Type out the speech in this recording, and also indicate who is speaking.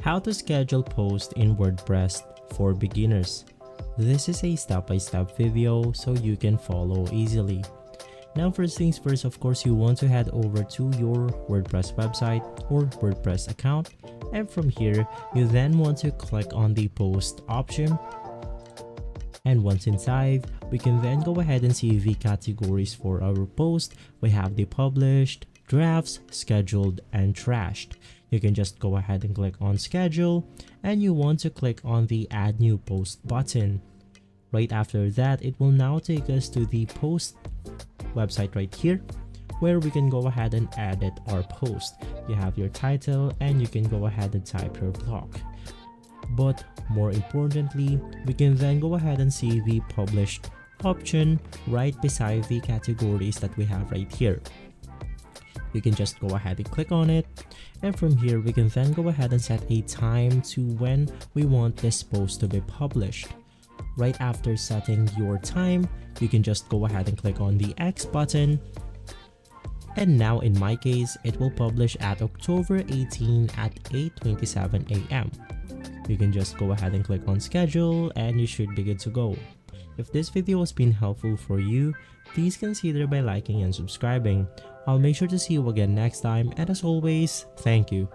Speaker 1: How to schedule posts in WordPress for beginners. This is a step-by-step video so you can follow easily. Now first things first, of course, you want to head over to your WordPress website or WordPress account, and from here you then want to click on the post option. And once inside, we can then go ahead and see the categories for our post. We have the published, drafts, scheduled, and trashed. You can just go ahead and click on schedule, and you want to click on the add new post button. Right after that, it will now take us to the post website right here, where we can go ahead and edit our post. You have your title and you can go ahead and type your blog. But more importantly, we can then go ahead and see the published option right beside the categories that we have right here. You can just go ahead and click on it, and from here we can then go ahead and set a time to when we want this post to be published. Right after setting your time, you can just go ahead and click on the X button, and now in my case it will publish at October 18 at 8:27 a.m. You can just go ahead and click on schedule and you should be good to go. If this video has been helpful for you, please consider by liking and subscribing. I'll make sure to see you again next time, and as always, thank you.